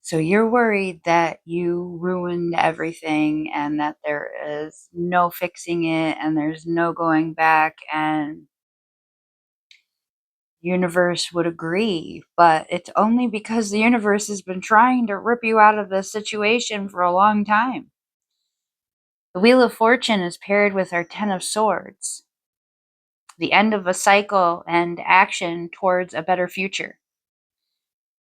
So you're worried that you ruined everything and that there is no fixing it and there's no going back, and universe would agree, but it's only because the universe has been trying to rip you out of this situation for a long time. The Wheel of Fortune is paired with our Ten of Swords, the end of a cycle and action towards a better future.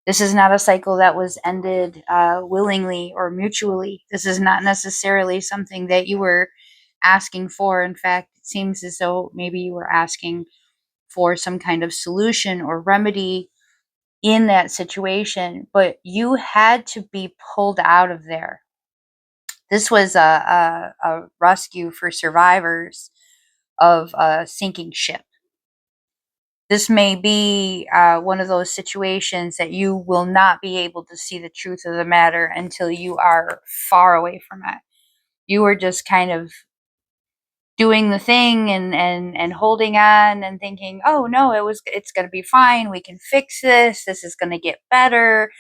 This is not a cycle that was ended willingly or mutually. This is not necessarily something that you were asking for. In fact, it seems as though maybe you were asking for some kind of solution or remedy in that situation, but you had to be pulled out of there. This was a rescue for survivors of a sinking ship. This may be one of those situations that you will not be able to see the truth of the matter until you are far away from it. You were just kind of doing the thing and holding on and thinking, oh no, it's going to be fine. We can fix this. This is going to get better.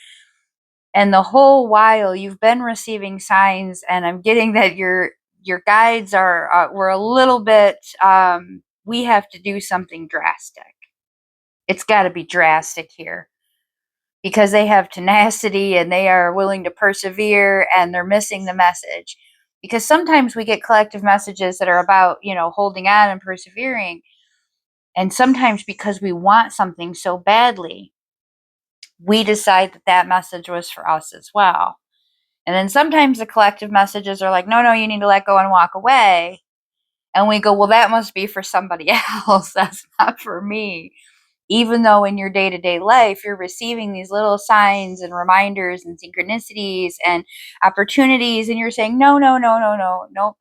And the whole while you've been receiving signs, and I'm getting that your guides are were a little bit. We have to do something drastic. It's got to be drastic here because they have tenacity and they are willing to persevere, and they're missing the message. Because sometimes we get collective messages that are about, holding on and persevering. And sometimes because we want something so badly, we decide that that message was for us as well. And then sometimes the collective messages are like, no, no, you need to let go and walk away. And we go, well, that must be for somebody else. That's not for me. Even though in your day-to-day life you're receiving these little signs and reminders and synchronicities and opportunities, and you're saying no, no, no, no, no, no,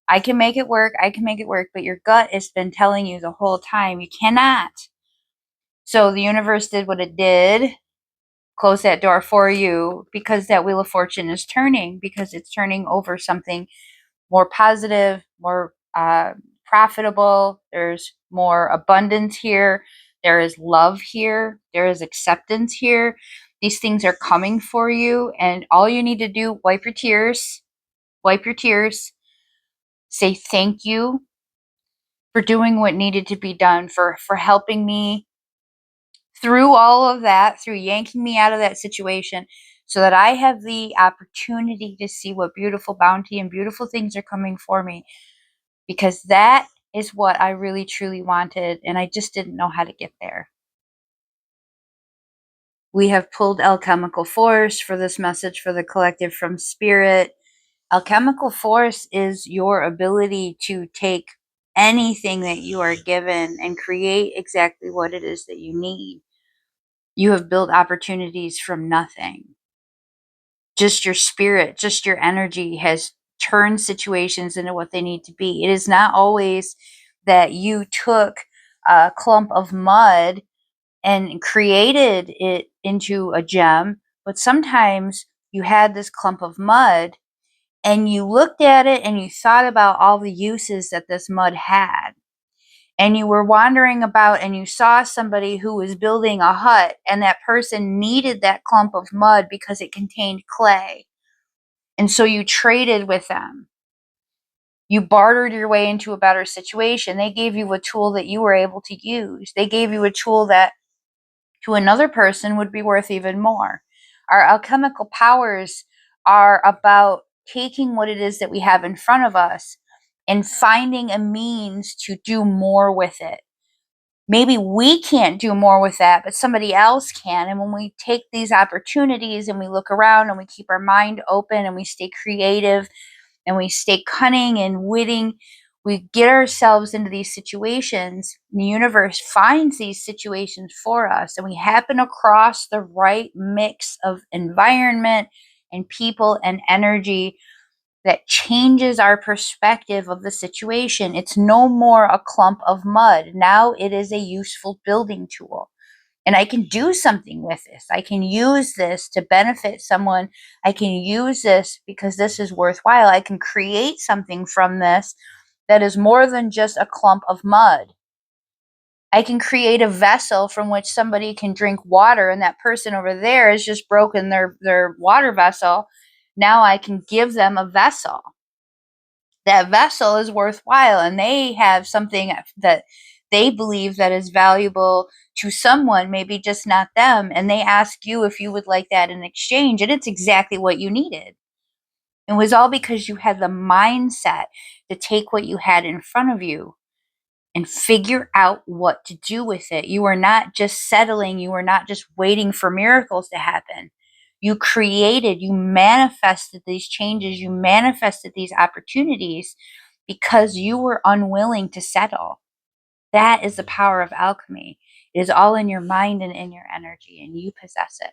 I can make it work, I can make it work, but your gut has been telling you the whole time you cannot. So the universe did what it did, close that door for you, because that Wheel of Fortune is turning, because it's turning over something more positive, more profitable. There's more abundance here. There is love here. There is acceptance here. These things are coming for you, and all you need to do, wipe your tears, say thank you for doing what needed to be done, for helping me through all of that, through yanking me out of that situation, so that I have the opportunity to see what beautiful bounty and beautiful things are coming for me, because that is what I really truly wanted, and I just didn't know how to get there. We have pulled alchemical force for this message for the collective from spirit. Alchemical force is your ability to take anything that you are given and create exactly what it is that you need. You have built opportunities from nothing. Just your spirit, just your energy has turned situations into what they need to be. It is not always that you took a clump of mud and created it into a gem, but sometimes you had this clump of mud and you looked at it and you thought about all the uses that this mud had. And you were wandering about and you saw somebody who was building a hut, and that person needed that clump of mud because it contained clay. And so you traded with them. You bartered your way into a better situation. They gave you a tool that you were able to use. They gave you a tool that to another person would be worth even more. Our alchemical powers are about taking what it is that we have in front of us and finding a means to do more with it. Maybe we can't do more with that, but somebody else can. And when we take these opportunities and we look around and we keep our mind open and we stay creative and we stay cunning and witting, we get ourselves into these situations. The universe finds these situations for us, and we happen across the right mix of environment and people and energy that changes our perspective of the situation. It's no more a clump of mud. Now it is a useful building tool. And I can do something with this. I can use this to benefit someone. I can use this because this is worthwhile. I can create something from this that is more than just a clump of mud. I can create a vessel from which somebody can drink water, and that person over there has just broken their water vessel. Now I can give them a vessel. That vessel is worthwhile, and they have something that they believe that is valuable to someone, maybe just not them, and they ask you if you would like that in exchange, and it's exactly what you needed. It was all because you had the mindset to take what you had in front of you and figure out what to do with it. You were not just settling, you were not just waiting for miracles to happen. You created, you manifested these changes, you manifested these opportunities because you were unwilling to settle. That is the power of alchemy. It is all in your mind and in your energy, and you possess it.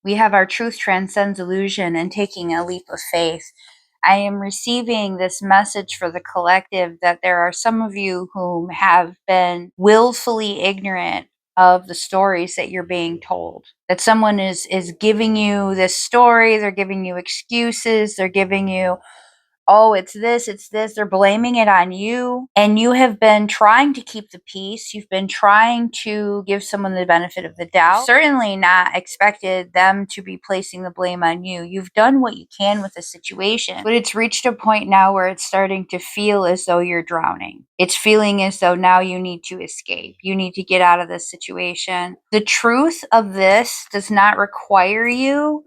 We have our truth transcends illusion and taking a leap of faith. I am receiving this message for the collective that there are some of you who have been willfully ignorant of the stories that you're being told. That someone is giving you this story, they're giving you excuses, they're giving you, oh, it's this, it's this. They're blaming it on you. And you have been trying to keep the peace. You've been trying to give someone the benefit of the doubt. Certainly not expected them to be placing the blame on you. You've done what you can with the situation. But it's reached a point now where it's starting to feel as though you're drowning. It's feeling as though now you need to escape. You need to get out of this situation. The truth of this does not require you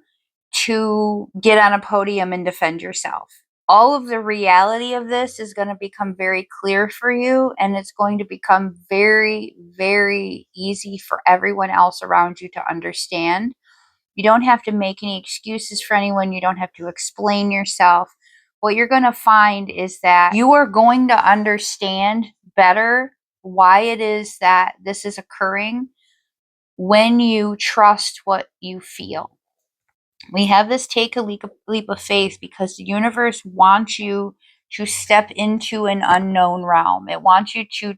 to get on a podium and defend yourself. All of the reality of this is going to become very clear for you, and it's going to become very, very easy for everyone else around you to understand. You don't have to make any excuses for anyone. You don't have to explain yourself. What you're going to find is that you are going to understand better why it is that this is occurring when you trust what you feel. We have this take a leap of faith because the universe wants you to step into an unknown realm. It wants you to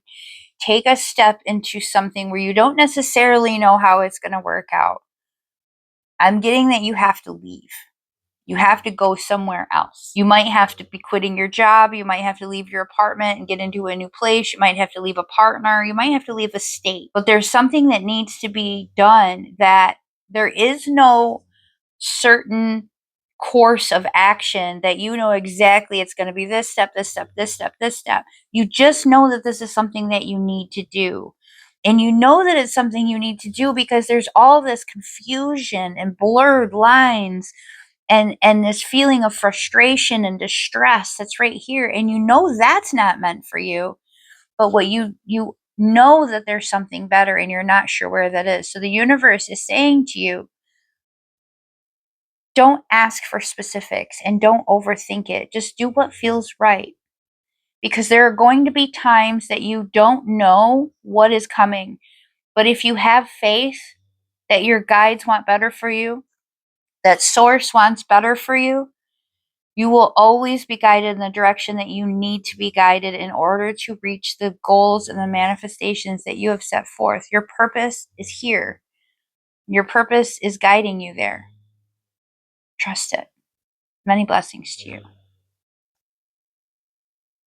take a step into something where you don't necessarily know how it's going to work out. I'm getting that you have to leave. You have to go somewhere else. You might have to be quitting your job. You might have to leave your apartment and get into a new place. You might have to leave a partner. You might have to leave a state. But there's something that needs to be done, that there is no certain course of action that you know exactly it's going to be this step, this step, this step, this step. You just know that this is something that you need to do. And you know that it's something you need to do because there's all this confusion and blurred lines and this feeling of frustration and distress that's right here. And you know that's not meant for you. But what you know that there's something better and you're not sure where that is. So the universe is saying to you, don't ask for specifics and don't overthink it. Just do what feels right. Because there are going to be times that you don't know what is coming. But if you have faith that your guides want better for you, that source wants better for you, you will always be guided in the direction that you need to be guided in order to reach the goals and the manifestations that you have set forth. Your purpose is here. Your purpose is guiding you there. Trust it. Many blessings to you.